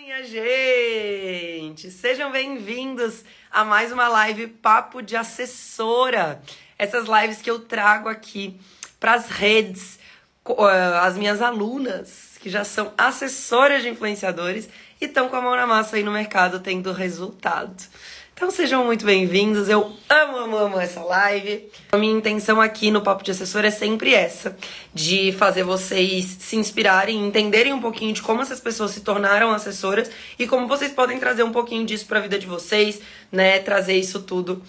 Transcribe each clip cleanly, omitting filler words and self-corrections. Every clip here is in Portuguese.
Minha gente, sejam bem-vindos a mais uma live Papo de Assessora. Essas lives que eu trago aqui para as redes, as minhas alunas, que já são assessoras de influenciadores e estão com a mão na massa aí no mercado tendo resultado. Então sejam muito bem-vindos, eu amo essa live. A minha intenção aqui no Papo de Assessor é sempre essa, de fazer vocês se inspirarem, entenderem um pouquinho de como essas pessoas se tornaram assessoras e como vocês podem trazer um pouquinho disso para a vida de vocês, né, trazer isso tudo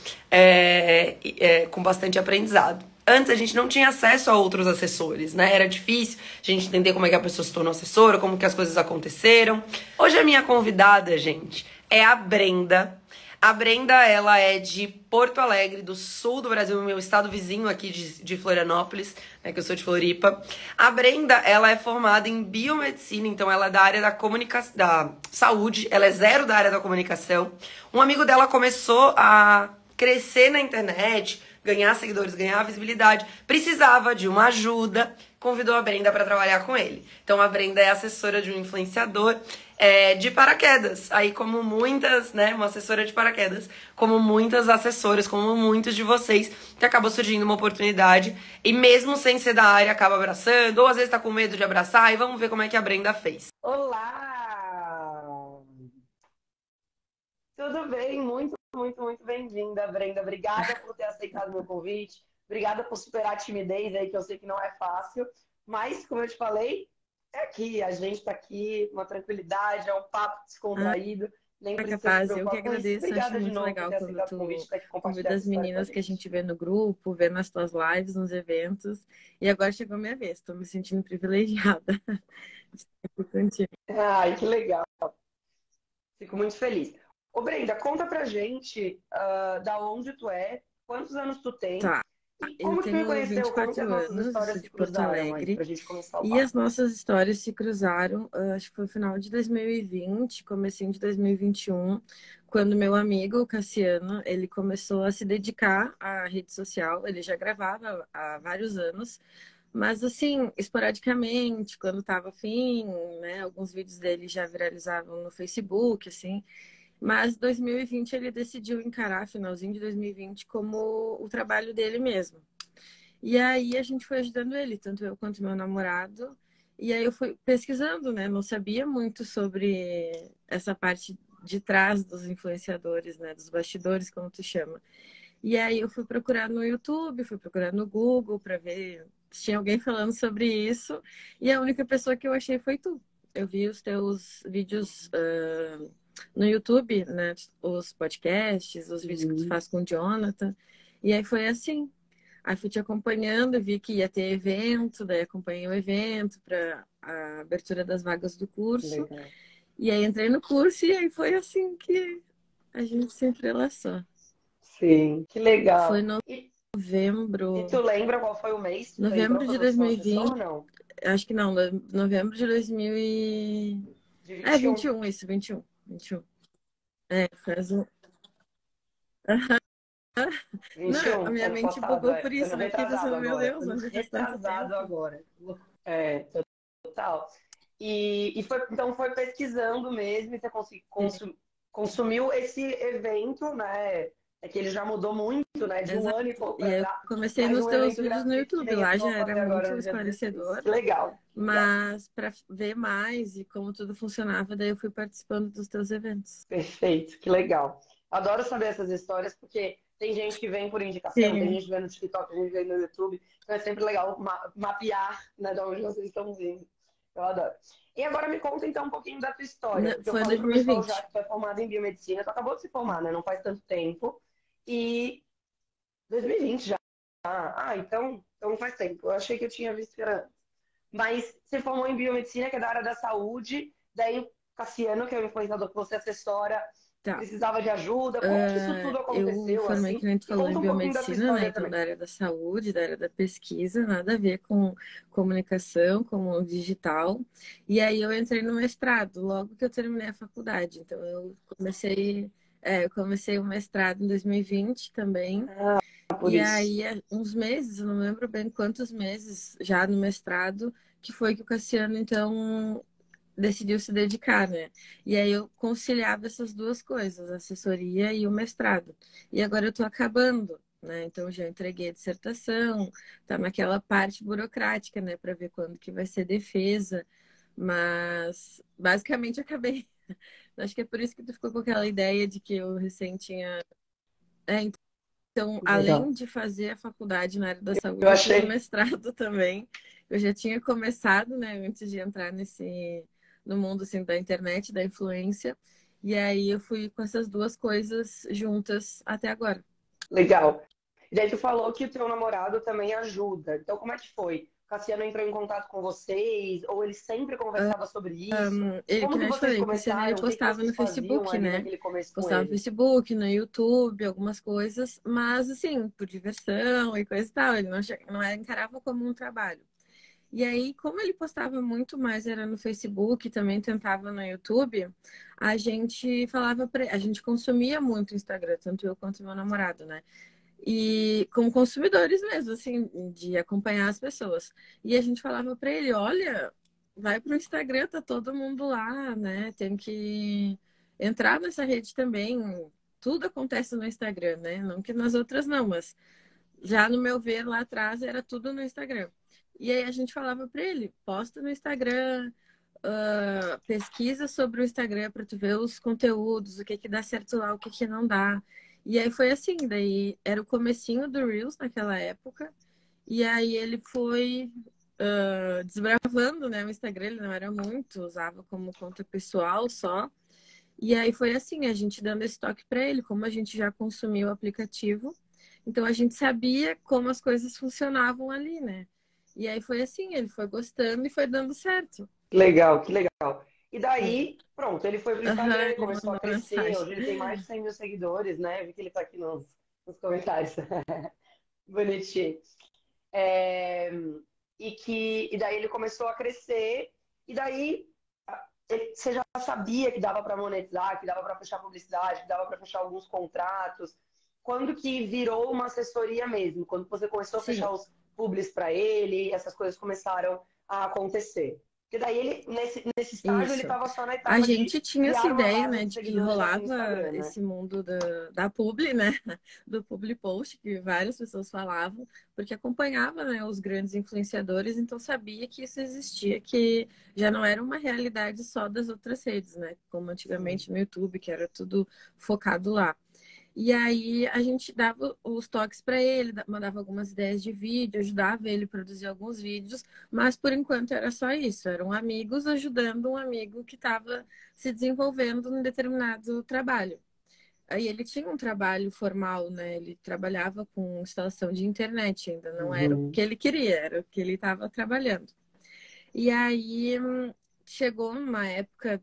com bastante aprendizado. Antes a gente não tinha acesso a outros assessores, né? Era difícil a gente entender como é que a pessoa se tornou assessora, como que as coisas aconteceram. Hoje a minha convidada, gente, é a Brenda. A Brenda, ela é de Porto Alegre, do sul do Brasil, meu estado vizinho aqui de Florianópolis, né, que eu sou de Floripa. A Brenda, ela é formada em biomedicina, então ela é da área da comunicação, da saúde, ela é zero da área da comunicação. Um amigo dela começou a crescer na internet, ganhar seguidores, ganhar visibilidade, precisava de uma ajuda, convidou a Brenda para trabalhar com ele. Então a Brenda é assessora de um influenciador de paraquedas. Aí como muitas, né, uma assessora de paraquedas, como muitas assessoras, como muitos de vocês, que acabou surgindo uma oportunidade e mesmo sem ser da área acaba abraçando, ou às vezes tá com medo de abraçar, e vamos ver como é que a Brenda fez. Olá! Tudo bem? Muito bem-vinda, Brenda. Obrigada por ter aceitado o meu convite. Obrigada por superar a timidez aí, que eu sei que não é fácil. Mas, como eu te falei, é aqui. A gente está aqui, uma tranquilidade, é um papo descontraído. Nem precisa capaz, se eu que preocupar com isso. agradeço, Obrigada acho de muito novo por legal ter quando aceitado o convite tu para compartilhar convida essa as história com a meninas que a gente. gente vê no grupo, vê nas tuas lives, nos eventos. E agora chegou a minha vez, estou me sentindo privilegiada de estar aqui contigo. Ai, que legal. Fico muito feliz. Ô, Brenda, conta pra gente da onde tu é, quantos anos tu tem Tá, e eu como que tu me tenho conheceu, como que as 24 nossas anos, eu histórias sou se de Porto cruzaram aí, Alegre, pra gente começar o e papo. as nossas histórias se cruzaram, acho que foi no final de 2020, comecinho de 2021, quando meu amigo, o Cassiano, ele começou a se dedicar à rede social, ele já gravava há vários anos, mas assim, esporadicamente, quando estava afim, né, alguns vídeos dele já viralizavam no Facebook, assim, mas 2020 ele decidiu encarar, finalzinho de 2020, como o trabalho dele mesmo. E aí a gente foi ajudando ele, tanto eu quanto meu namorado. E aí eu fui pesquisando, né? Não sabia muito sobre essa parte de trás dos influenciadores, né? Dos bastidores, como tu chama. E aí eu fui procurar no YouTube, fui procurar no Google para ver se tinha alguém falando sobre isso. E a única pessoa que eu achei foi tu. Eu vi os teus vídeos no YouTube, né? Os podcasts, os vídeos que tu faz com o Jonathan. E aí foi assim. Aí fui te acompanhando, vi que ia ter evento, daí acompanhei o evento para a abertura das vagas do curso. Legal. E aí entrei no curso e aí foi assim que a gente se entrelaçou. Sim, que Foi legal. E novembro, tu lembra qual foi o mês que tu entrou novembro de quando tu se tornou assessor 2020, ou não? acho que não, novembro de 2000 De É, 21. 21, isso, 21, 21. É, faz um... Não, a 21, minha ano mente passado, bugou por ano isso, né? Fiquei retrasado pensando, meu agora. Deus, Ano onde faz tanto retrasado tempo? agora. É, total. E foi, então foi pesquisando mesmo e você consumiu esse evento, né? É que ele já mudou muito, né? De um ano e Exato. pouco E para aí eu cá. comecei Mas nos um teus evento vídeos no gratuito que YouTube, nem esse lá que já eu vou era fazer agora muito no dia 16. esclarecedor, Que legal, que legal. mas para ver mais e como tudo funcionava, daí eu fui participando dos teus eventos. Perfeito, que legal. Adoro saber essas histórias, porque tem gente que vem por indicação, tem Sim, gente que vem no TikTok, tem gente que vem no YouTube. Então é sempre legal mapear, né, de onde vocês estão vindo. Eu adoro. E agora me conta então um pouquinho da tua história, porque eu foi em falei pro pessoal já 2020. que tu é formada em biomedicina, tu acabou de se formar, né? Não faz tanto tempo. E 2020 já. Então não faz tempo. Eu achei que eu tinha visto que era antes. Mas você formou em biomedicina, que é da área da saúde, daí o Cassiano, que é o influenciador que você assessora, Tá. precisava de ajuda. Como que isso tudo Eu aconteceu, formei, que assim? nem tu E falou, em conta um pouquinho da tua biomedicina, né? história Então, também. da área da saúde, da área da pesquisa, nada a ver com comunicação, com o digital. E aí eu entrei no mestrado, logo que eu terminei a faculdade. Então, eu comecei o mestrado em 2020 também. Ah, por E isso. aí, uns meses, eu não lembro bem quantos meses já no mestrado, que foi que o Cassiano, então, decidiu se dedicar, né? E aí eu conciliava essas duas coisas, a assessoria e o mestrado. E agora eu tô acabando, né? Então já entreguei a dissertação, tá naquela parte burocrática, né, para ver quando que vai ser defesa, mas basicamente acabei. Acho que é por isso que tu ficou com aquela ideia de que eu recém tinha. É, então, além Legal. de fazer a faculdade na área da Eu saúde, eu fiz o achei mestrado também. Eu já tinha começado, né, antes de entrar no mundo assim, da internet, da influência. E aí eu fui com essas duas coisas juntas até agora. legal. E daí tu falou que o teu namorado também ajuda. Então, como é que foi? O Cassiano entrou em contato com vocês? Ou ele sempre conversava sobre isso? Ele, que Como que nem eu te vocês falei, o Cassiano ele começaram? O que que postava vocês no faziam Facebook, ali né? naquele começo com Postava no ele? Facebook, no YouTube, algumas coisas, mas assim, por diversão e coisa e tal. Ele não encarava como um trabalho. E aí, como ele postava muito mais, era no Facebook, também tentava no YouTube, a gente a gente consumia muito o Instagram, tanto eu quanto meu namorado, né? E como consumidores mesmo, assim, de acompanhar as pessoas. E a gente falava para ele, olha, vai pro Instagram, tá todo mundo lá, né? Tem que entrar nessa rede também. Tudo acontece no Instagram, né? Não que nas outras não, mas já no meu ver lá atrás era tudo no Instagram. E aí a gente falava para ele, posta no Instagram, pesquisa sobre o Instagram para tu ver os conteúdos, o que que dá certo lá, o que que não dá. E aí foi assim, daí era o comecinho do Reels naquela época. E aí ele foi desbravando, né, o Instagram, ele não era muito, usava como conta pessoal só. E aí foi assim, a gente dando esse toque para ele, como a gente já consumiu o aplicativo, então a gente sabia como as coisas funcionavam ali, né? E aí foi assim, ele foi gostando e foi dando certo. Que legal, que legal. E Sim. daí, pronto, ele foi pro Aham, Instagram, ele começou a mandou crescer. mensagem. Hoje ele tem mais de 100 mil seguidores, né? Vi que ele tá aqui nos comentários. Bonitinho. É, e daí ele começou a crescer, e daí você já sabia que dava para monetizar, que dava para fechar publicidade, que dava para fechar alguns contratos. Quando que virou uma assessoria mesmo? Quando você começou a Sim, fechar os publis para ele, essas coisas começaram a acontecer. Porque daí ele, nesse estágio, ele isso. estava só na A etapa de gente tinha essa criar uma ideia, base né, de de que seguidores ali no rolava Instagram, né? esse mundo da publi, né, do publi post, que várias pessoas falavam, porque acompanhava, né, os grandes influenciadores, então sabia que isso existia, que já não era uma realidade só das outras redes, né, como Sim. antigamente no YouTube, que era tudo focado lá. E aí a gente dava os toques para ele, mandava algumas ideias de vídeo, ajudava ele a produzir alguns vídeos, mas por enquanto era só isso, eram amigos ajudando um amigo que estava se desenvolvendo em determinado trabalho. Aí ele tinha um trabalho formal, né? Ele trabalhava com instalação de internet, ainda não era o Uhum. que ele queria, era o que ele estava trabalhando. E aí chegou uma época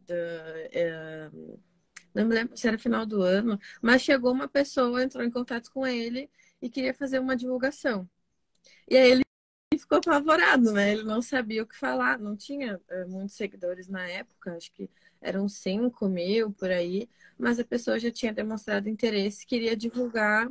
não me lembro se era final do ano, mas chegou uma pessoa, entrou em contato com ele e queria fazer uma divulgação. E aí ele ficou apavorado, né? Ele não sabia o que falar, não tinha muitos seguidores na época, acho que eram 5 mil por aí, mas a pessoa já tinha demonstrado interesse, queria divulgar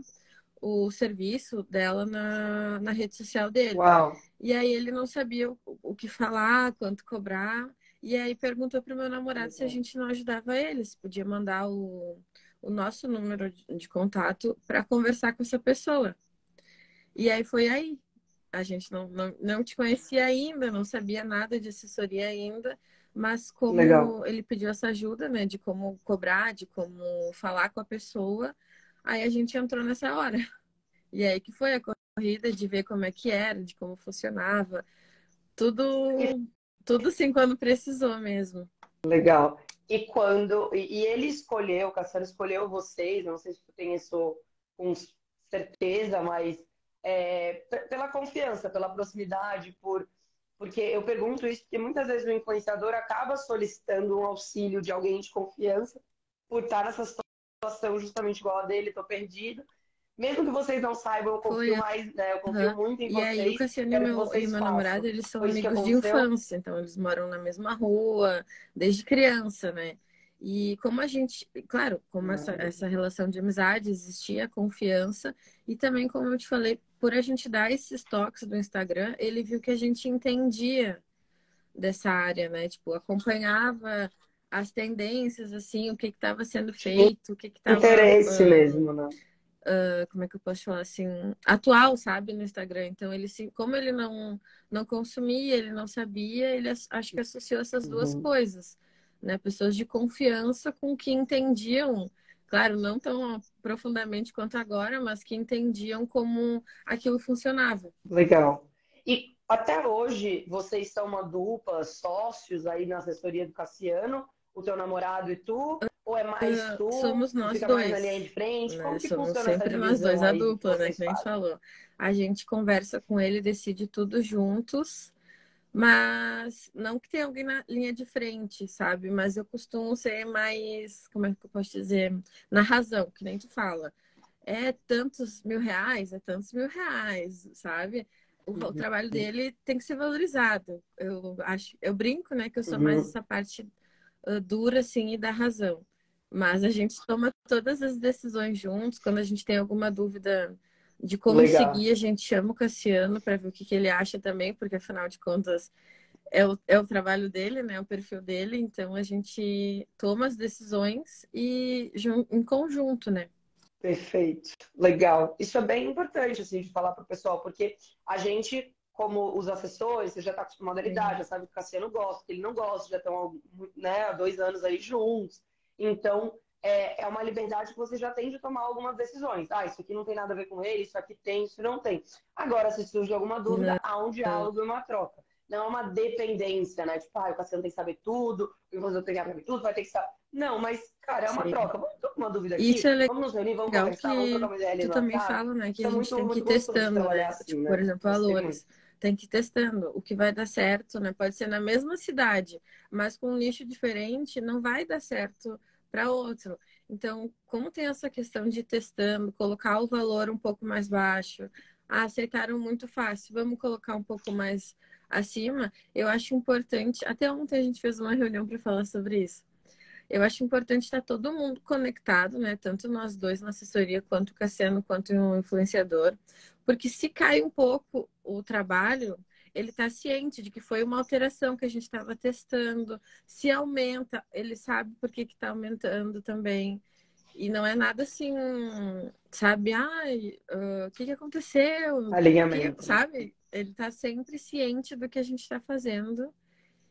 o serviço dela na rede social dele. Uau, E aí ele não sabia o que falar, quanto cobrar. E aí perguntou pro meu namorado se a legal. gente não ajudava ele, se podia mandar o nosso número de contato para conversar com essa pessoa. E aí foi aí. A gente não te conhecia ainda, não sabia nada de assessoria ainda, mas Que legal. como ele pediu essa ajuda, né, de como cobrar, de como falar com a pessoa, aí a gente entrou nessa hora. E aí que foi a corrida de ver como é que era, de como funcionava, tudo, tudo assim quando precisou mesmo. Legal. E ele escolheu, o Cassiano escolheu vocês, não sei se tu tem isso com certeza, mas pela confiança, pela proximidade, porque eu pergunto isso porque muitas vezes o influenciador acaba solicitando um auxílio de alguém de confiança por estar nessa situação justamente igual a dele, tô perdido. Mesmo que vocês não saibam, eu confio Foi, mais, né? Eu confio aham. muito em E aí o vocês, Cassiano quero que e vocês meu namorado, façam. eles são Foi isso que amigos de aconteceu? infância, então eles moram na mesma rua, desde criança, né? E como a gente, claro, como essa relação de amizade existia, confiança, e também, como eu te falei, por a gente dar esses toques do Instagram, ele viu que a gente entendia dessa área, né? Tipo, acompanhava as tendências, assim, o que estava sendo Tinha feito, o que estava, interesse mesmo, né? como é que eu posso falar assim, atual, sabe, no Instagram. Então, ele se, como ele não consumia, ele não sabia, ele acho que associou essas duas Uhum. coisas, né? Pessoas de confiança com que entendiam, claro, não tão profundamente quanto agora, mas que entendiam como aquilo funcionava. Legal. E até hoje, vocês são uma dupla, sócios aí na assessoria do Cassiano, o teu namorado e tu? Ou é mais tu Somos que nós fica mais na linha dois, de frente? né? Como que Somos funciona essa sempre nós dois, divisão a aí do que dupla, né? vocês Que nem a gente fazem? falou. A gente conversa com ele, decide tudo juntos. Mas não que tenha alguém na linha de frente, sabe? Mas eu costumo ser mais, como é que eu posso dizer? Na razão, que nem tu fala. É tantos mil reais, é tantos mil reais, sabe? O Uhum. trabalho dele tem que ser valorizado. Eu acho, eu brinco, né, que eu sou mais Uhum. essa parte dura, assim, e da razão. Mas a gente toma todas as decisões juntos. Quando a gente tem alguma dúvida de como Legal. seguir, a gente chama o Cassiano para ver o que, que ele acha também, porque afinal de contas é o trabalho dele, né? O perfil dele. Então a gente toma as decisões e em conjunto, né? Perfeito. Legal. Isso é bem importante, assim, de falar para o pessoal, porque a gente, como os assessores, você já está acostumado a lidar, Sim. já sabe que o Cassiano gosta, que ele não gosta, já estão, né, há 2 anos aí juntos. Então, é uma liberdade que você já tem de tomar algumas decisões. Ah, isso aqui não tem nada a ver com ele, isso aqui tem, isso não tem. Agora, se surge alguma dúvida, Não, há um diálogo e uma troca. Não é uma dependência, né? Tipo, o Cassiano tem que saber tudo, o Ivan tem que saber tudo, vai ter que saber. Não, mas, cara, é uma sim. troca. Vamos ter uma dúvida E isso aqui? é Vamos nos reunir, vamos legal conversar, vamos trocar que uma ideia ali tu no também WhatsApp. fala, né, que Isso a é gente muito, tem que ir muito gostoso de testando, trabalhar né? assim, Tipo, por né? exemplo, Gostei muito. valores. Tem que ir testando o que vai dar certo, né? Pode ser na mesma cidade, mas com um nicho diferente, não vai dar certo para outro. Então, como tem essa questão de ir testando, colocar o valor um pouco mais baixo, aceitaram muito fácil, vamos colocar um pouco mais acima, eu acho importante. Até ontem a gente fez uma reunião para falar sobre isso. Eu acho importante estar todo mundo conectado, né? Tanto nós dois na assessoria, quanto o Cassiano, quanto o influenciador. Porque se cai um pouco o trabalho, ele está ciente de que foi uma alteração que a gente estava testando. Se aumenta, ele sabe por que está aumentando também. E não é nada assim, sabe? Ai, o que que aconteceu? Alinhamento, né? Sabe? Ele está sempre ciente do que a gente está fazendo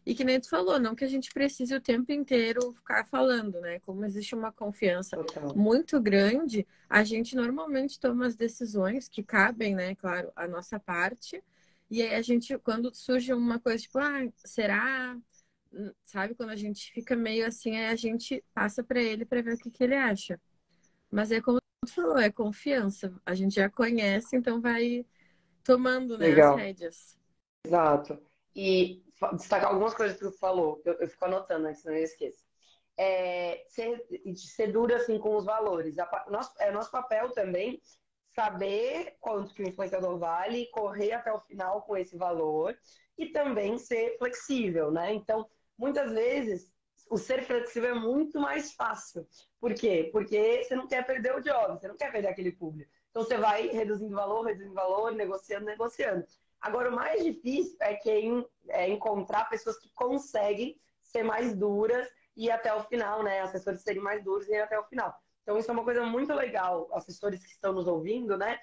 e que nem tu falou, não que a gente precise o tempo inteiro ficar falando, né? Como existe uma confiança Total. muito grande, a gente normalmente toma as decisões que cabem, né? Claro, a nossa parte. E aí a gente, quando surge uma coisa tipo, será? Sabe? Quando a gente fica meio assim, aí a gente passa para ele para ver o que que ele acha. Mas é como tu falou, é confiança. A gente já conhece, então vai tomando, né, as Legal. rédeas. Exato. E destacar algumas coisas que tu falou, eu fico anotando, né, senão eu esqueço. Ser dura assim com os valores. É nosso papel também saber quanto que o influenciador vale, correr até o final com esse valor e também ser flexível, né? Então, muitas vezes, o ser flexível é muito mais fácil. Por quê? Porque você não quer perder o job, você não quer perder aquele público. Então, você vai reduzindo valor, negociando, negociando. Agora, o mais difícil é encontrar pessoas que conseguem ser mais duras e ir até o final, né? Assessores serem mais duros e ir até o final. Então, isso é uma coisa muito legal, assessores que estão nos ouvindo, né?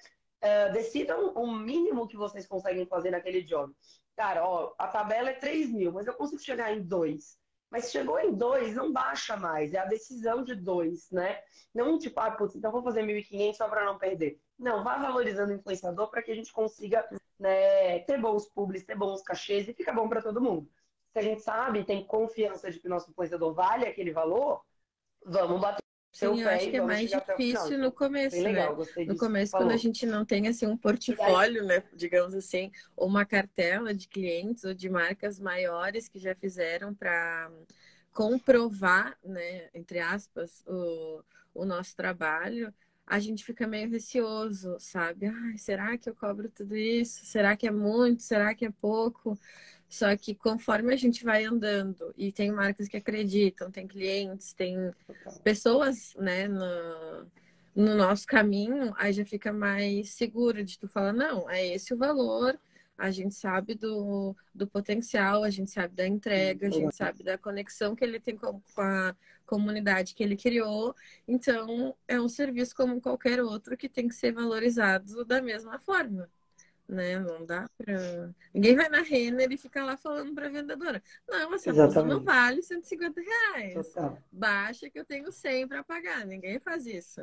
Decidam o mínimo que vocês conseguem fazer naquele job. Cara, ó, a tabela é 3.000, mas eu consigo chegar em 2. Mas chegou em 2, não baixa mais. É a decisão de 2, né? Não tipo, putz, então vou fazer 1.500 só para não perder. Não, vá valorizando o influenciador para que a gente consiga, né, ter bons publis, ter bons cachês e fica bom para todo mundo. Se a gente sabe, tem confiança de que o nosso influenciador vale aquele valor, vamos bater Sim, o eu pé acho e que é vamos mais chegar até o final. difícil no Então, bem começo, né? legal, gostei No disso que tu começo, quando a falou. gente não tem assim um E aí, portfólio, né, digamos assim, ou uma cartela de clientes ou de marcas maiores que já fizeram para comprovar, né, entre aspas, o nosso trabalho, a gente fica meio receoso, sabe? Ai, será que eu cobro tudo isso? Será que é muito? Será que é pouco? Só que conforme a gente vai andando e tem marcas que acreditam, tem clientes, tem pessoas, né, no nosso caminho, aí já fica mais seguro de tu falar, não, é esse o valor, a gente sabe do potencial, a gente sabe da entrega, a gente sabe da conexão que ele tem com a comunidade que ele criou. Então, é um serviço como qualquer outro que tem que ser valorizado da mesma forma, né? Não dá pra... Ninguém vai na Renner e fica lá falando pra vendedora: não, essa blusa não Exatamente. vale R$ 150. Total. Baixa que eu tenho 100 para pagar. Ninguém faz isso.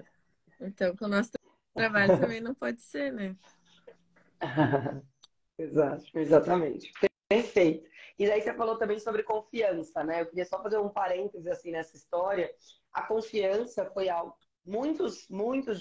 Então, com o nosso trabalho também não pode ser, né? Exato, exatamente. Perfeito. E daí você falou também sobre confiança, né? Eu queria só fazer um parêntese assim nessa história. A confiança foi algo. Muitos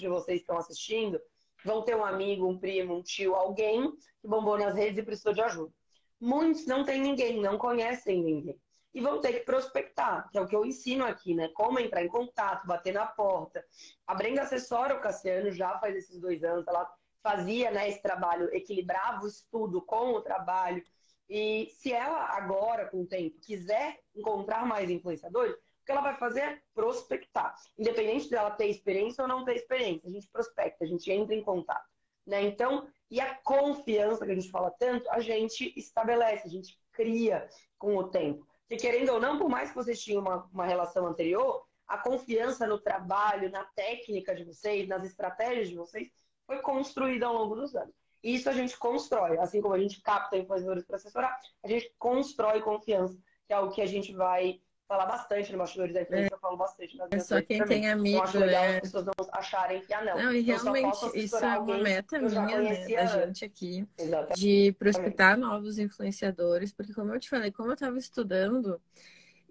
de vocês que estão assistindo vão ter um amigo, um primo, um tio, alguém que bombou nas redes e precisou de ajuda. Muitos não têm ninguém, não conhecem ninguém. E vão ter que prospectar, que é o que eu ensino aqui, né? Como entrar em contato, bater na porta. A Brenda assessora o Cassiano já faz esses 2 anos. Ela fazia, né, esse trabalho, equilibrava o estudo com o trabalho. E se ela agora, com o tempo, quiser encontrar mais influenciadores, o que ela vai fazer é prospectar. Independente dela ter experiência ou não ter experiência, a gente prospecta, a gente entra em contato. Né? Então, e a confiança que a gente fala tanto, a gente estabelece, a gente cria com o tempo. Porque querendo ou não, por mais que vocês tinham uma relação anterior, a confiança no trabalho, na técnica de vocês, nas estratégias de vocês, foi construída ao longo dos anos. E isso a gente constrói, assim como a gente capta influenciadores para assessorar, a gente constrói confiança, que é algo que a gente vai falar bastante no Bastidores da Influência, eu falo bastante nas É minhas só redes quem também. tem Então, amigo, acho legal as né? pessoas não acharem que, não, Não, e eu só posso realmente isso assessorar é uma alguém meta que eu já minha, né, da conhecia antes. gente aqui, de Exatamente. prospectar novos influenciadores, porque como eu te falei, como eu estava estudando,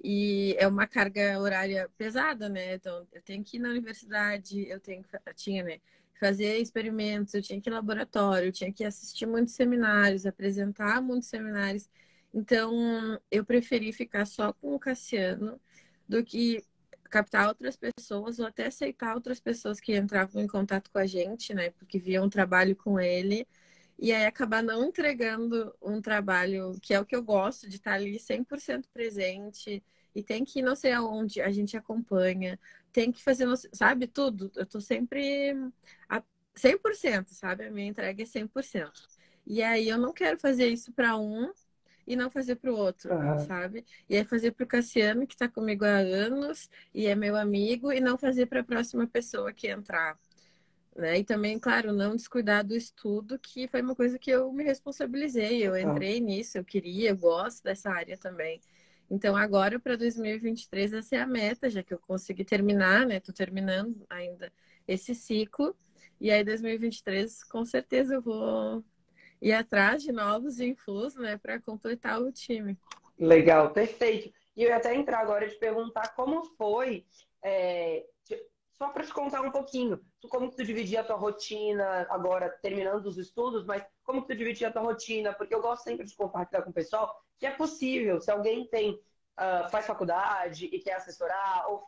e é uma carga horária pesada, né? Então, eu tenho que ir na universidade, tinha, né, fazer experimentos, eu tinha que ir em laboratório, eu tinha que assistir muitos seminários, apresentar muitos seminários. Então, eu preferi ficar só com o Cassiano do que captar outras pessoas ou até aceitar outras pessoas que entravam em contato com a gente, né? Porque viam um trabalho com ele. E aí acabar não entregando um trabalho que é o que eu gosto, de estar ali 100% presente, e tem que ir não sei aonde, a gente acompanha, tem que fazer, sabe, tudo. Eu tô sempre a 100%, sabe? A minha entrega é 100%. E aí eu não quero fazer isso para um e não fazer para o outro, Aham. sabe? E aí fazer para o Cassiano, que está comigo há anos e é meu amigo, e não fazer para a próxima pessoa que entrar, né? E também, claro, não descuidar do estudo, que foi uma coisa que eu me responsabilizei. Eu Total. entrei nisso, eu queria, eu gosto dessa área também. Então, agora para 2023, essa é a meta, já que eu consegui terminar, né? Tô terminando ainda esse ciclo. E aí, 2023, com certeza eu vou ir atrás de novos influs, né, para completar o time. Legal, perfeito. E eu ia até entrar agora e te perguntar como foi, só para te contar um pouquinho, como que tu dividia a tua rotina, agora terminando os estudos, mas como que tu dividia a tua rotina? Porque eu gosto sempre de compartilhar com o pessoal que é possível, se alguém faz faculdade e quer assessorar, ou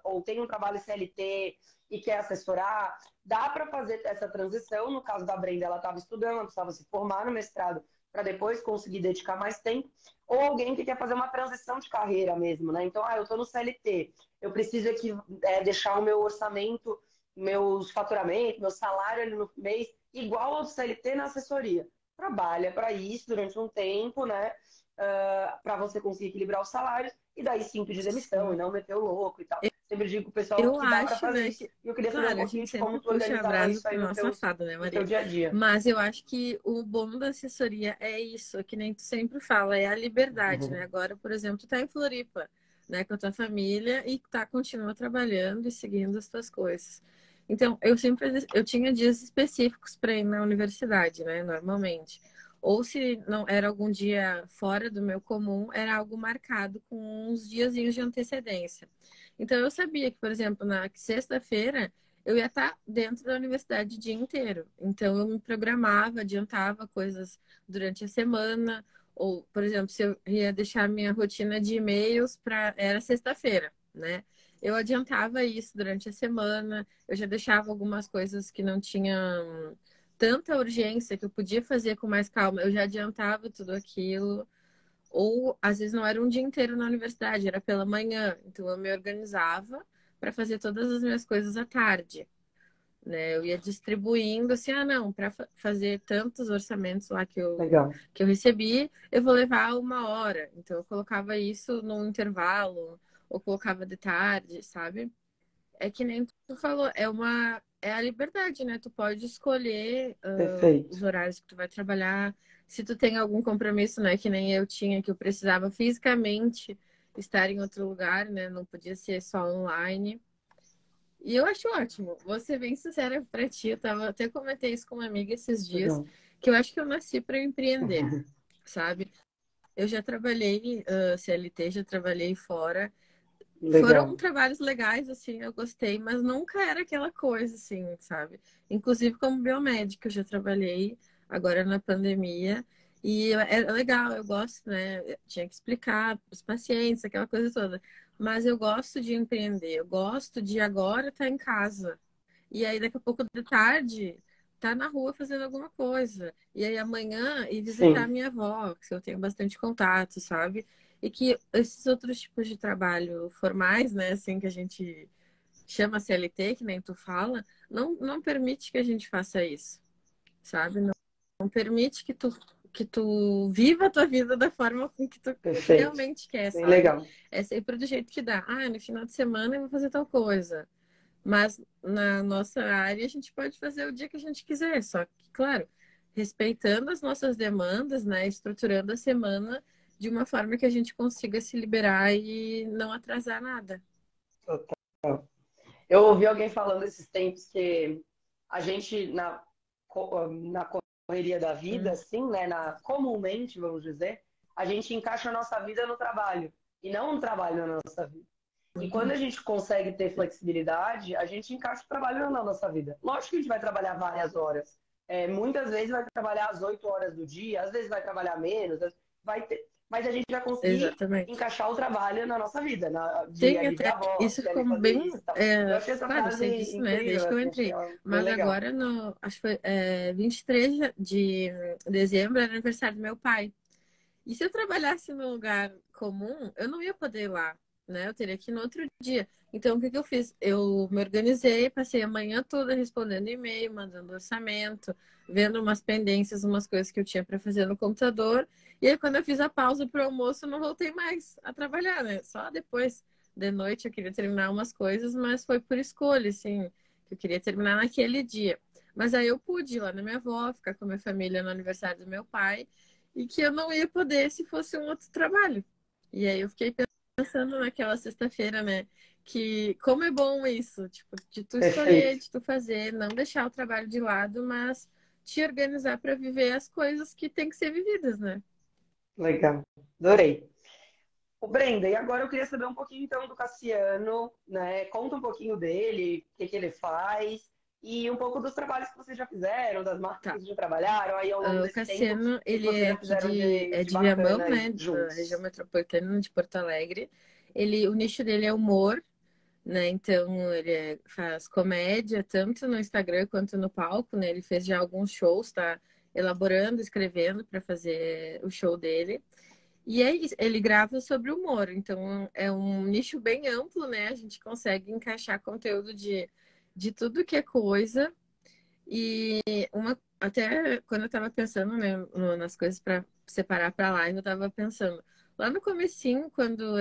ou tem um trabalho CLT e quer assessorar, dá para fazer essa transição. No caso da Brenda, ela estava estudando, ela precisava se formar no mestrado para depois conseguir dedicar mais tempo, ou alguém que quer fazer uma transição de carreira mesmo, né? Então, eu estou no CLT, eu preciso aqui deixar o meu orçamento, meus faturamentos, meu salário ali no mês igual ao do CLT na assessoria. Trabalha para isso durante um tempo, né? Para você conseguir equilibrar os salários e daí sim pedir demissão e Sim. não meter o louco e tal. Sempre digo pro pessoal Eu que dá para acho, fazer né, isso. que, E eu queria saber um claro, a pouquinho gente de como sempre tu puxa a organizava brasa isso aí pro nosso assado, né, no teu Maria? dia a dia. Mas eu acho que o bom da assessoria é isso, que nem tu sempre fala, é a liberdade, né? Uhum. Agora, por exemplo, tu tá em Floripa, né, com a tua família e continua trabalhando e seguindo as tuas coisas. Então, eu tinha dias específicos para ir na universidade, né, normalmente. Ou se não era algum dia fora do meu comum, era algo marcado com uns diazinhos de antecedência. Então, eu sabia que, por exemplo, na sexta-feira eu ia estar dentro da universidade o dia inteiro. Então, eu me programava, adiantava coisas durante a semana. Ou, por exemplo, se eu ia deixar minha rotina de e-mails para... Era sexta-feira, né? Eu adiantava isso durante a semana. Eu já deixava algumas coisas que não tinham tanta urgência, que eu podia fazer com mais calma. Eu já adiantava tudo aquilo. Ou às vezes não era um dia inteiro na universidade, era pela manhã. Então eu me organizava para fazer todas as minhas coisas à tarde, né? Eu ia distribuindo assim, não, para fazer tantos orçamentos lá Legal. que eu recebi, eu vou levar 1 hora. Então eu colocava isso num intervalo, ou colocava de tarde, sabe? É que nem tu falou, é a liberdade, né? Tu pode escolher Perfeito. os horários que tu vai trabalhar. Se tu tem algum compromisso, né? Que nem eu tinha, que eu precisava fisicamente estar em outro lugar, né? Não podia ser só online. E eu acho ótimo. Vou ser bem sincera pra ti, até comentei isso com uma amiga esses dias, Legal. que eu acho que eu nasci para empreender, sabe? Eu já trabalhei CLT, já trabalhei fora. Foram Legal. trabalhos legais, assim, eu gostei, mas nunca era aquela coisa, assim, sabe? Inclusive como biomédica, eu já trabalhei agora na pandemia. E é legal, eu gosto, né? Eu tinha que explicar para os pacientes, aquela coisa toda. Mas eu gosto de empreender, eu gosto de agora estar em casa. E aí, daqui a pouco de tarde, tá na rua fazendo alguma coisa. E aí, amanhã, ir visitar a Sim, minha avó, que eu tenho bastante contato, sabe? E que esses outros tipos de trabalho formais, né, assim, que a gente chama CLT, que nem tu fala, não permite que a gente faça isso, sabe? Não permite que tu viva a tua vida da forma com que tu perfeito. realmente quer, Bem sabe? legal. É sempre do jeito que dá. No final de semana eu vou fazer tal coisa. Mas na nossa área a gente pode fazer o dia que a gente quiser, só que, claro, respeitando as nossas demandas, né? Estruturando a semana de uma forma que a gente consiga se liberar e não atrasar nada. Total. Eu ouvi alguém falando esses tempos que a gente, na correria da vida, Hum. assim, né, comumente, vamos dizer, a gente encaixa a nossa vida no trabalho e não no trabalho na nossa vida. E quando a gente consegue ter flexibilidade, a gente encaixa o trabalho na nossa vida. Lógico que a gente vai trabalhar várias horas. Muitas vezes vai trabalhar às 8 horas do dia, às vezes vai trabalhar menos, vai ter... mas a gente vai conseguir Exatamente. encaixar o trabalho na nossa vida, de Sim, aliviar até a voz, isso de ali ficou fazer bem. isso e tal. Eu achei essa Claro, eu frase sei disso, né? incrível, Desde que eu assim, achei entrei. ela bem Mas legal. agora, acho que foi 23 de dezembro, era aniversário do meu pai. E se eu trabalhasse num lugar comum, eu não ia poder ir lá, né? Eu teria que ir no outro dia. Então, o que que eu fiz? Eu me organizei, passei a manhã toda respondendo e-mail, mandando orçamento, vendo umas pendências, umas coisas que eu tinha para fazer no computador. E aí, quando eu fiz a pausa para o almoço, eu não voltei mais a trabalhar, né? Só depois de noite eu queria terminar umas coisas, mas foi por escolha, assim, que eu queria terminar naquele dia. Mas aí eu pude ir lá na minha avó, ficar com a minha família no aniversário do meu pai e que eu não ia poder se fosse um outro trabalho. E aí eu fiquei pensando naquela sexta-feira, né? Que como é bom isso, tipo, de tu escolher, Perfeito. de tu fazer, não deixar o trabalho de lado, mas te organizar para viver as coisas que tem que ser vividas, né? Legal. Adorei. O Brenda, e agora eu queria saber um pouquinho então do Cassiano, né? Conta um pouquinho dele, o que que ele faz e um pouco dos trabalhos que vocês já fizeram, das marcas que Tá. vocês já trabalharam aí ao longo O desse tempo, o Cassiano, que que ele vocês é já aqui fizeram de de Viamão, bacana aí né? Da região juntos. metropolitana de Porto Alegre. O nicho dele é humor, né? Então faz comédia tanto no Instagram quanto no palco, né? Ele fez já alguns shows, tá elaborando, escrevendo para fazer o show dele. E é isso, ele grava sobre humor, então é um nicho bem amplo, né? A gente consegue encaixar conteúdo de tudo que é coisa. E até quando eu tava pensando, né, nas coisas para separar para live, eu tava pensando, lá no comecinho, quando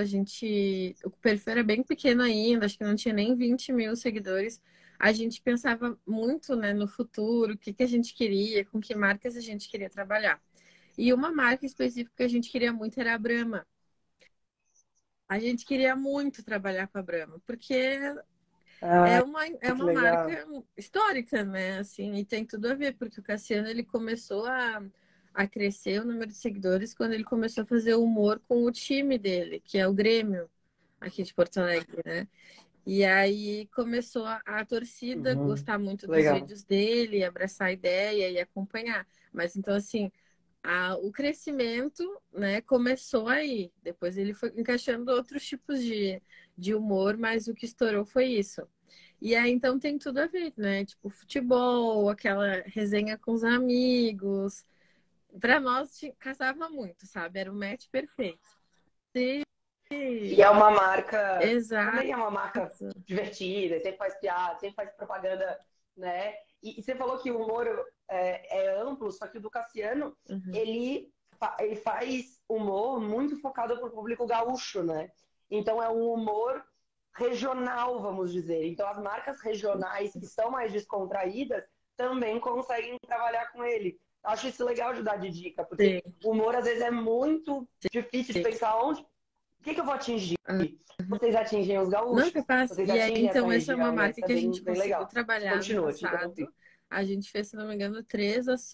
o perfil era bem pequeno ainda, acho que não tinha nem 20 mil seguidores, a gente pensava muito, né, no futuro, o que que a gente queria, com que marcas a gente queria trabalhar. E uma marca específica que a gente queria muito era a Brahma. A gente queria muito trabalhar com a Brahma, porque Ah, é que uma legal. marca histórica, né? Assim, e tem tudo a ver, porque o Cassiano ele começou a crescer o número de seguidores quando ele começou a fazer humor com o time dele, que é o Grêmio, aqui de Porto Alegre, né? E aí começou a torcida Uhum. gostar muito dos Legal. vídeos dele, abraçar a ideia e acompanhar. Mas então, assim, o crescimento, né, começou aí. Depois ele foi encaixando outros tipos de humor, mas o que estourou foi isso. E aí, então, tem tudo a ver, né? Tipo, futebol, aquela resenha com os amigos. Pra nós, casava muito, sabe? Era o match perfeito. Sim, E é uma marca, exato. também é uma marca divertida, sempre faz piada, sempre faz propaganda né? E você falou que o humor é amplo, só que o do Cassiano, Uhum. ele faz humor muito focado para o público gaúcho, né? Então é um humor regional, vamos dizer. Então as marcas regionais que são mais descontraídas também conseguem trabalhar com ele. Acho isso legal de dar de dica, porque Sim. o humor às vezes é muito difícil de pensar onde, o que eu vou atingir. Vocês atingem os Não, gaúchos, capaz. vocês E aí, atingem essa então, essa é uma região, né? marca Isso é que a gente bem conseguiu legal. trabalhar no Continua, te passado. interrompi. A gente fez, se não me engano,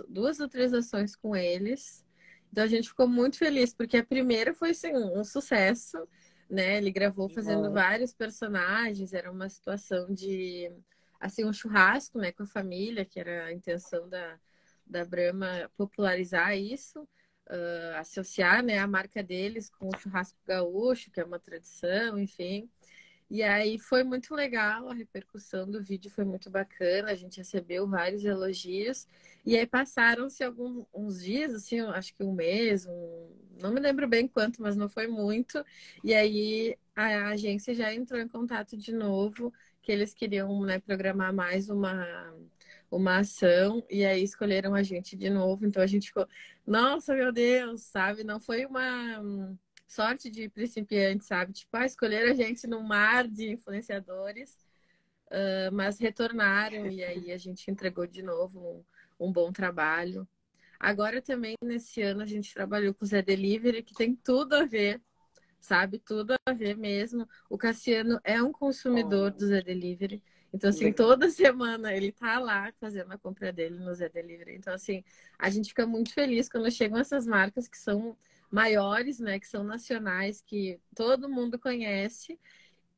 2 ou 3 ações com eles. Então, a gente ficou muito feliz, porque a primeira foi, assim, um sucesso, né? Ele gravou fazendo Uhum. vários personagens. Era uma situação de, assim, um churrasco, né? Com a família, que era a intenção da Brahma popularizar isso. Associar, né, a marca deles com o churrasco gaúcho, que é uma tradição, enfim. E aí foi muito legal, a repercussão do vídeo foi muito bacana, a gente recebeu vários elogios. E aí passaram-se uns dias, assim, acho que um mês, não me lembro bem quanto, mas não foi muito. E aí a agência já entrou em contato de novo, que eles queriam, né, programar mais uma ação, e aí escolheram a gente de novo. Então a gente ficou, nossa, meu Deus, sabe? Não foi uma sorte de principiante, sabe? Tipo, escolher a gente no mar de influenciadores, mas retornaram e aí a gente entregou de novo um bom trabalho. Agora também, nesse ano, a gente trabalhou com o Zé Delivery, que tem tudo a ver, sabe? Tudo a ver mesmo. O Cassiano é um consumidor Oh, do Zé Delivery. Então, assim, legal. toda semana ele tá lá fazendo a compra dele no Zé Delivery. Então, assim, a gente fica muito feliz quando chegam essas marcas que são maiores, né? Que são nacionais, que todo mundo conhece,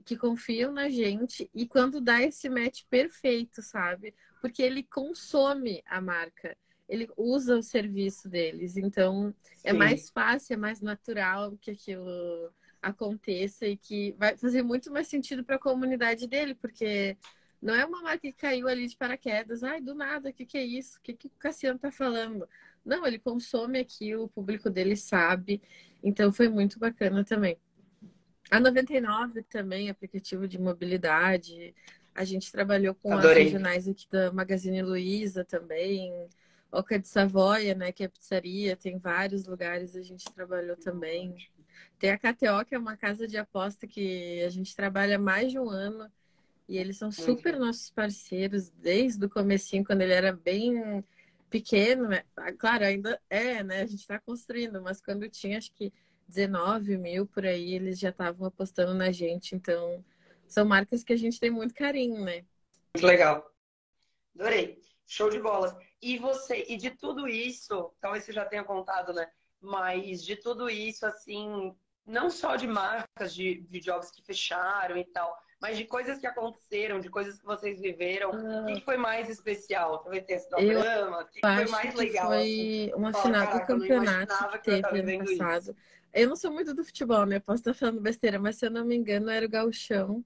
que confiam na gente e quando dá esse match perfeito, sabe? Porque ele consome a marca, ele usa o serviço deles, então é Sim, mais fácil, é mais natural que aquilo aconteça e que vai fazer muito mais sentido para a comunidade dele, porque não é uma marca que caiu ali de paraquedas, ai, do nada, o que é isso? O o Cassiano tá falando? Não, ele consome aquilo, o público dele sabe, então foi muito bacana também. A 99 também, aplicativo de mobilidade. A gente trabalhou com as adorei. regionais aqui da Magazine Luiza também. Oca de Savoia, né, que é pizzaria, tem vários lugares a gente trabalhou também. Tem a KTO, que é uma casa de aposta que a gente trabalha há mais de um ano e eles são Muito super bom. nossos parceiros desde o comecinho, quando ele era bem pequeno, né? Claro, ainda é, né? A gente está construindo, mas quando tinha acho que 19 mil por aí, eles já estavam apostando na gente. Então, são marcas que a gente tem muito carinho, né? Muito legal. Adorei. Show de bola. E você, e de tudo isso, talvez você já tenha contado, né? Mas de tudo isso, assim, não só de marcas, de jobs que fecharam e tal, mas de coisas que aconteceram, de coisas que vocês viveram, o que Ah, que foi mais especial? Talvez tenha sido a eu Brahma, o que que foi acho mais que legal, assim? foi uma Fala, final do caraca, eu não campeonato imaginava que que eu ia estar teve ano vivendo isso. passado. Eu não sou muito do futebol, né? Posso estar falando besteira, mas se eu não me engano, era o Gauchão.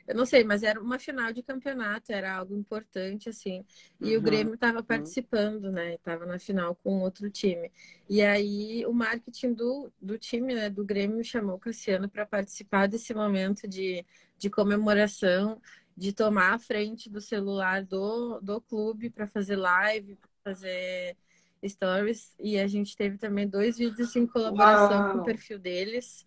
Eu não sei, mas era uma final de campeonato, era algo importante, assim. E o Uhum. Grêmio estava participando, né? Estava na final com outro time. E aí o marketing do time, né, do Grêmio, chamou o Cassiano para participar desse momento de comemoração, de tomar a frente do celular do clube para fazer live, para fazer stories. E a gente teve também 2 vídeos em colaboração com o Uau, perfil deles.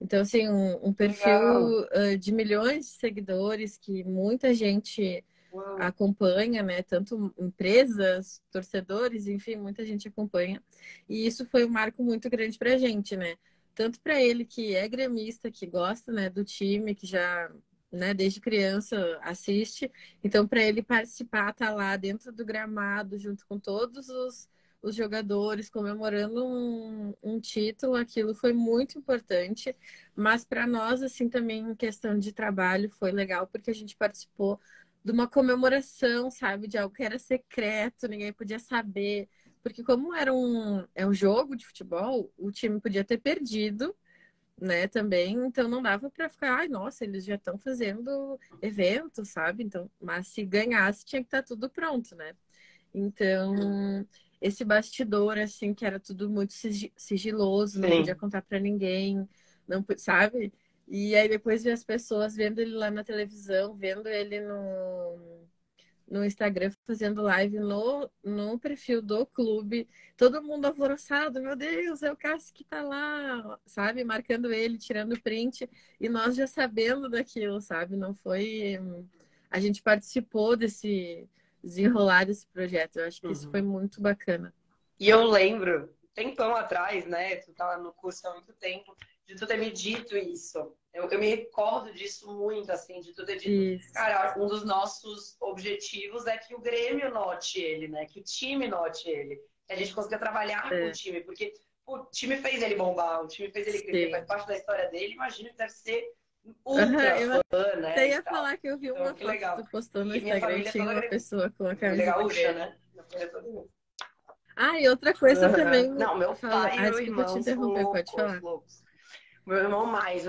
Então, assim, um que perfil legal. de milhões de seguidores que muita gente Uau. acompanha, né? Tanto empresas, torcedores, enfim, muita gente acompanha. E isso foi um marco muito grande para a gente, né? Tanto para ele que é gremista, que gosta, né, do time, que já, né, desde criança assiste. Então, para ele participar, estar lá dentro do gramado, junto com todos os jogadores comemorando um título, aquilo foi muito importante. Mas para nós, assim, também em questão de trabalho, foi legal porque a gente participou de uma comemoração, sabe? De algo que era secreto, ninguém podia saber. Porque como é um jogo de futebol, o time podia ter perdido, né, também, então não dava para ficar, ai, nossa, eles já estão fazendo evento, sabe? Então, mas se ganhasse, tinha que estar tudo pronto, né? Então, esse bastidor, assim, que era tudo muito sigiloso, não podia Sim. contar para ninguém, não, sabe? E aí depois ver as pessoas vendo ele lá na televisão, vendo ele no Instagram fazendo live no perfil do clube. Todo mundo alvoroçado, meu Deus, é o Cássio que tá lá, sabe? Marcando ele, tirando print. E nós já sabendo daquilo, sabe? Não foi... A gente participou desse desenrolar desse projeto. Eu acho que isso foi Uhum. muito bacana. E eu lembro, tempão atrás, né? Tu tava no curso há muito tempo, de tu ter me dito isso. Eu me recordo disso muito, assim, de tu ter dito, Isso. cara, um dos nossos objetivos é que o Grêmio note ele, né? Que o time note ele. Que a gente consiga trabalhar com o É, time, porque o time fez ele bombar, o time fez ele crescer, faz sim. parte da história dele. Imagino que deve ser Aham, ultra eu fã, até né? E ia tal. falar que eu vi Então, uma que foto que legal. tu postou no E minha Instagram e família é tinha toda uma gremista. pessoa com a Minha família é camisa do gaúcha, Grêmio. né? Minha família é toda gremista. Ah, e outra coisa também. Não, meu pai e meu Desculpa te irmão são interromper, pode loucos, falar. loucos. Meu irmão mais.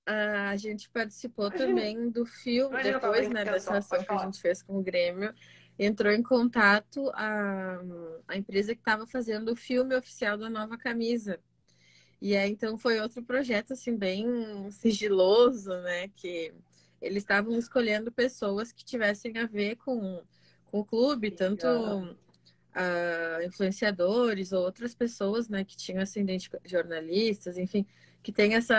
A gente participou Imagina, também do filme, imagina, eu tava depois, né, brincando dessa só. ação Pode que a falar. gente fez com o Grêmio, entrou em contato a empresa que estava fazendo o filme oficial da nova camisa. E aí, então, foi outro projeto, assim, bem sigiloso, né, que eles estavam escolhendo pessoas que tivessem a ver com o clube, Que tanto legal. influenciadores ou outras pessoas, né, que tinham ascendente jornalistas, enfim, que tem essa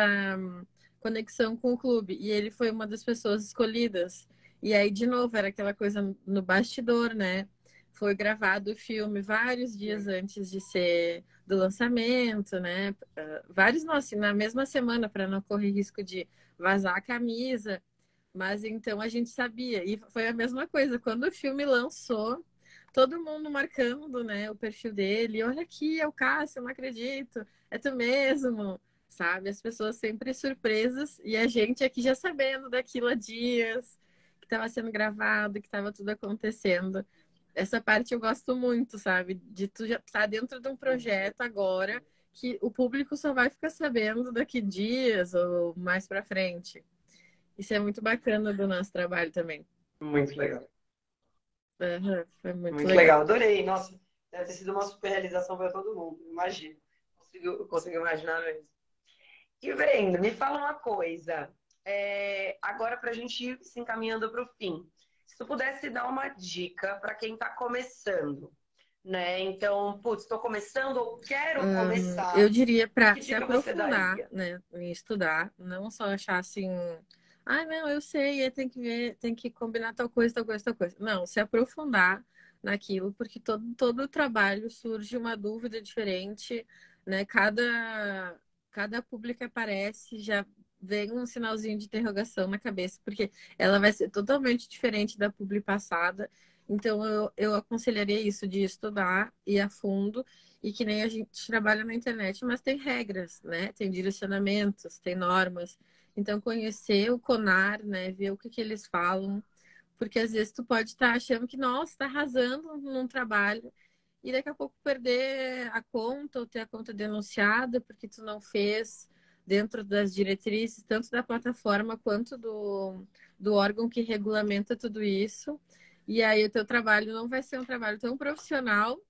conexão com o clube. E ele foi uma das pessoas escolhidas. E aí, de novo, era aquela coisa no bastidor, né? Foi gravado o filme vários dias antes de ser do lançamento, né? Vários, não, assim, na mesma semana, para não correr risco de vazar a camisa. Mas então a gente sabia. E foi a mesma coisa. Quando o filme lançou, todo mundo marcando, né, o perfil dele. Olha aqui, é o Cássio, eu não acredito. É tu mesmo, sabe? As pessoas sempre surpresas e a gente aqui já sabendo daquilo há dias, que estava sendo gravado, que estava tudo acontecendo. Essa parte eu gosto muito, sabe? De tu já estar dentro de um projeto agora que o público só vai ficar sabendo daqui dias ou mais para frente. Isso é muito bacana do nosso trabalho também. Muito legal. Aham, foi muito Muito legal. legal. Adorei. Nossa, deve ter sido uma super realização para todo mundo. Imagino. Consigo imaginar mesmo. E Brenda, me fala uma coisa. Agora, para a gente ir se encaminhando para o fim, se tu pudesse dar uma dica para quem está começando, né? Então, putz, estou começando ou quero Eu começar, diria para que se dica você aprofundar, daria? né, em estudar, não só achar assim, ah, não, eu sei, tem que ver, tem que combinar tal coisa, tal coisa, tal coisa. Não, se aprofundar naquilo, porque todo o trabalho surge uma dúvida diferente, né? Cada público que aparece já vem um sinalzinho de interrogação na cabeça, porque ela vai ser totalmente diferente da publi passada. Então, eu aconselharia isso, de estudar e ir a fundo e que nem a gente trabalha na internet, mas tem regras, né? Tem direcionamentos, tem normas. Então, conhecer o CONAR, né? Ver o que eles falam. Porque às vezes tu pode estar achando que, nossa, está arrasando num trabalho e daqui a pouco perder a conta ou ter a conta denunciada porque tu não fez dentro das diretrizes, tanto da plataforma quanto do órgão que regulamenta tudo isso. E aí o teu trabalho não vai ser um trabalho tão profissional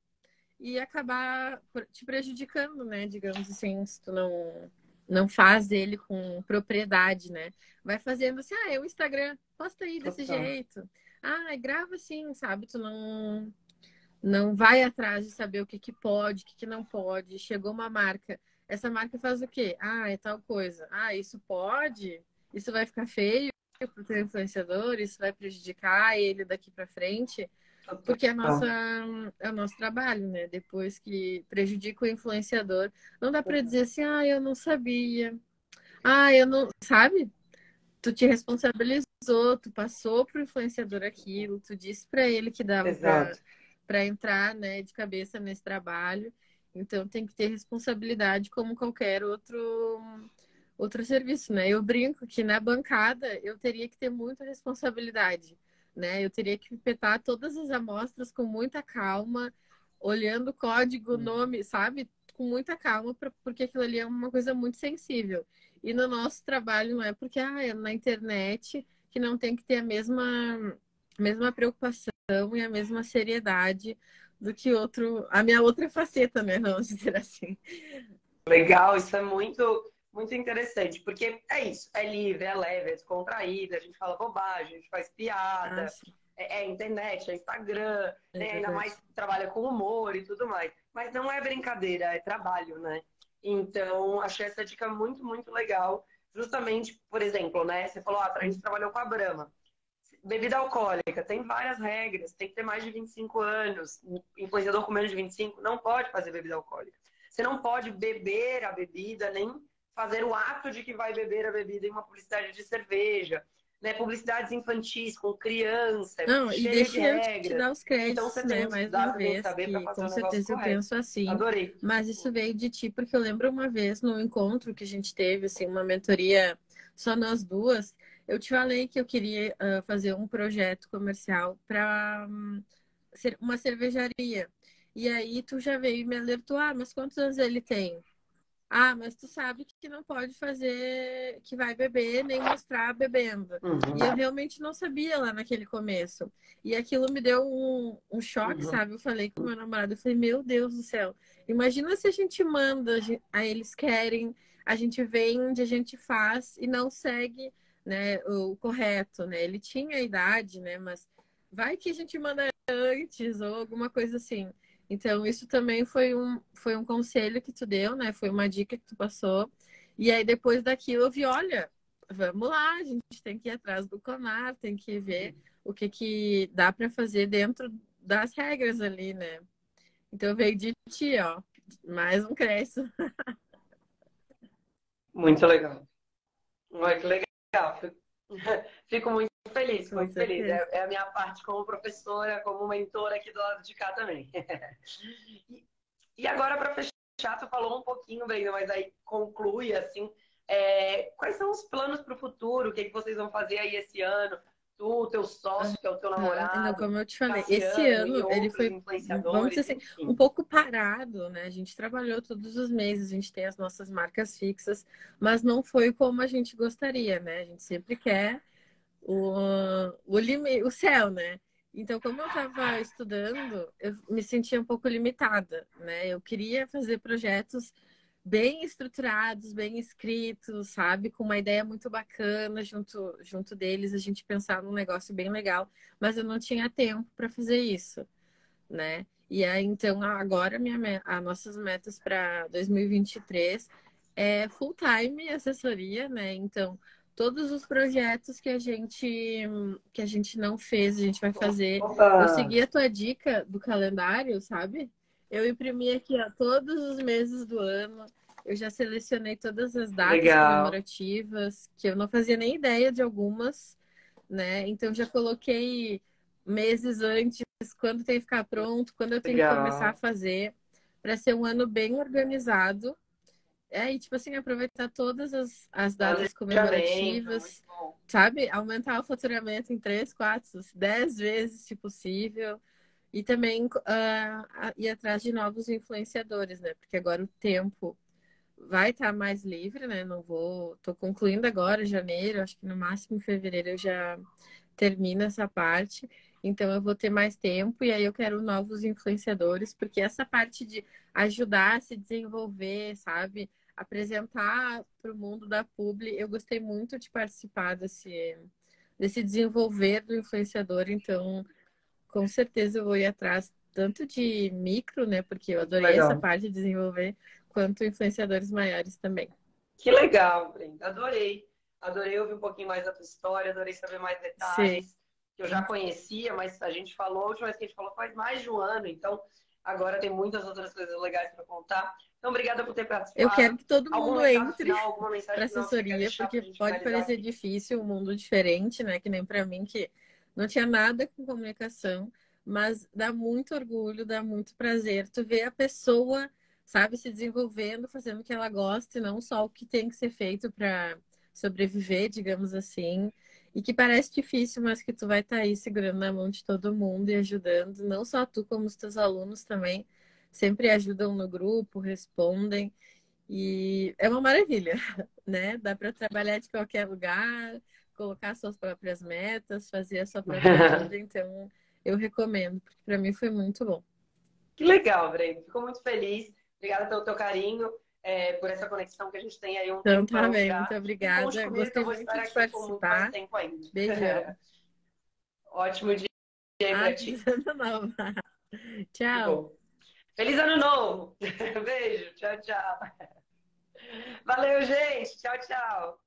e acabar te prejudicando, né? Digamos assim, se tu não faz ele com propriedade, né? Vai fazendo assim, é o Instagram, posta aí desse Total. jeito. Ah, grava assim, sabe? Tu não vai atrás de saber o que que pode, o que que não pode. Chegou uma marca, essa marca faz o quê? Ah, é tal coisa. Ah, isso pode? Isso vai ficar feio para o teu influenciador? Isso vai prejudicar ele daqui para frente? Porque Total. é o nosso trabalho, né? Depois que prejudica o influenciador, não dá para dizer assim, ah, eu não sabia. Ah, eu não. Sabe? Tu te responsabilizou, tu passou pro influenciador aquilo, tu disse para ele que dava Exato. para entrar, né, de cabeça nesse trabalho. Então tem que ter responsabilidade como qualquer outro serviço, né? Eu brinco que na bancada eu teria que ter muita responsabilidade, né? Eu teria que petar todas as amostras com muita calma, olhando o código, nome, sabe? Com muita calma, porque aquilo ali é uma coisa muito sensível. E no nosso trabalho não é porque é na internet que não tem que ter a mesma preocupação e a mesma seriedade do que a minha outra faceta, né? Vamos dizer assim. Legal, isso é muito, muito interessante, porque é isso, é livre, é leve, é descontraído, a gente fala bobagem, a gente faz Ah, piada, sim. é internet, é Instagram, É né? Ainda verdade. mais que trabalha com humor e tudo mais. Mas não é brincadeira, é trabalho, né? Então, achei essa dica muito, muito legal. Justamente, por exemplo, né? Você falou, ah, a gente trabalhou com a Brahma. Bebida alcoólica, tem várias regras, tem que ter mais de 25 anos. Influenciador com menos de 25 não pode fazer bebida alcoólica. Você não pode beber a bebida, nem fazer o ato de que vai beber a bebida em uma publicidade de cerveja. Né? Publicidades infantis com criança, Não, e cheia de deixa eu te regras. dar os Então créditos, você né, tem que mais estudar, uma você tem que vez, saber para que fazer com o negócio certeza eu correto. penso assim, Adorei. mas isso veio de ti, porque eu lembro uma vez no encontro que a gente teve, assim, uma mentoria só nós duas, eu te falei que eu queria fazer um projeto comercial para uma cervejaria. E aí tu já veio e me alertou, ah, mas quantos anos ele tem? Ah, mas tu sabe que não pode fazer, que vai beber, nem mostrar bebendo. E eu Uhum, realmente não sabia lá naquele começo. E aquilo me deu um choque, uhum. sabe? Eu falei com meu namorado, eu falei, meu Deus do céu, imagina se a gente manda, aí eles querem, a gente vende, a gente faz e não segue, né, o correto, né? Ele tinha a idade, né? Mas vai que a gente manda antes ou alguma coisa assim. Então, isso também foi um conselho que tu deu, né? Foi uma dica que tu passou. E aí, depois daquilo, eu vi, olha, vamos lá, a gente tem que ir atrás do CONAR, tem que ver o que que dá para fazer dentro das regras ali, né? Então, veio de ti, ó, mais um crédito. Muito legal. Muito legal. Fico muito feliz, Com muito feliz. certeza. É a minha parte como professora, como mentora aqui do lado de cá também. E agora, para fechar, tu falou um pouquinho, Brenda, mas aí conclui, assim, quais são os planos para o futuro? O que, que vocês vão fazer aí esse ano? Tu, teu sócio, que é o teu Então, namorado, como eu te falei, esse Cassiano e ano ele outros foi, vamos dizer influenciadores, assim, um enfim. pouco parado, né? A gente trabalhou todos os meses, a gente tem as nossas marcas fixas, mas não foi como a gente gostaria, né? A gente sempre quer o céu, né? Então, como eu estava estudando, eu me sentia um pouco limitada, né? Eu queria fazer projetos bem estruturados, bem escritos, sabe? Com uma ideia muito bacana junto deles, a gente pensar num negócio bem legal, mas eu não tinha tempo para fazer isso, né? E aí, então, agora as nossas metas para 2023 é full-time assessoria, né? Então, todos os projetos que a gente não fez, a gente vai fazer. Opa! Eu segui a tua dica do calendário, sabe? Eu imprimi aqui, ó, todos os meses do ano. Eu já selecionei todas as datas Legal, comemorativas, que eu não fazia nem ideia de algumas, né? Então já coloquei meses antes, quando tem que ficar pronto, quando eu tenho que começar a legal. fazer, para ser um ano bem organizado. E tipo assim, aproveitar todas as datas Planejamento, muito comemorativas, bom. sabe? Aumentar o faturamento em 3, 4, 10 vezes, se possível. E também ir atrás de novos influenciadores, né? Porque agora o tempo vai estar mais livre, né? Não vou. Tô concluindo agora, janeiro, acho que no máximo em fevereiro eu já termino essa parte. Então eu vou ter mais tempo e aí eu quero novos influenciadores, porque essa parte de ajudar a se desenvolver, sabe? Apresentar para o mundo da publi, eu gostei muito de participar desse desenvolver do influenciador, então com certeza eu vou ir atrás tanto de micro, né? Porque eu Muito adorei essa legal. parte de desenvolver, quanto influenciadores maiores também. Que legal, Brenda. Adorei. Adorei ouvir um pouquinho mais da tua história, adorei saber mais Sim. detalhes que eu já conhecia, mas a gente falou, a última vez que a gente falou faz mais de um ano, então agora tem muitas outras coisas legais para contar. Então, obrigada por ter Eu quero participado. que todo Algum mundo recado entre final, alguma para mensagem final que você quer assessoria, deixar para porque a gente pode finalizar parecer aqui? difícil, um mundo diferente, né? Que nem para mim, que não tinha nada com comunicação, mas dá muito orgulho, dá muito prazer. Tu vê a pessoa, sabe, se desenvolvendo, fazendo o que ela gosta, e não só o que tem que ser feito para sobreviver, digamos assim. E que parece difícil, mas que tu vai estar aí segurando na mão de todo mundo e ajudando, não só tu, como os teus alunos também, sempre ajudam no grupo, respondem. E é uma maravilha, né? Dá para trabalhar de qualquer lugar, colocar suas próprias metas, fazer a sua própria vida. Então, eu recomendo, porque para mim foi muito bom. Que legal, Brenda. Fico muito feliz. Obrigada pelo teu carinho, por essa conexão que a gente tem aí há um Então, tá tempão bem, muito já. E conte obrigada. comigo que eu Gostei vou muito estar de aqui por muito mais participar. tempo ainda. Beijão. Ótimo dia. aí Ah, pra ti. feliz ano novo. Que Tchau. bom. Feliz ano novo! Beijo, tchau, tchau. Valeu, gente. Tchau, tchau.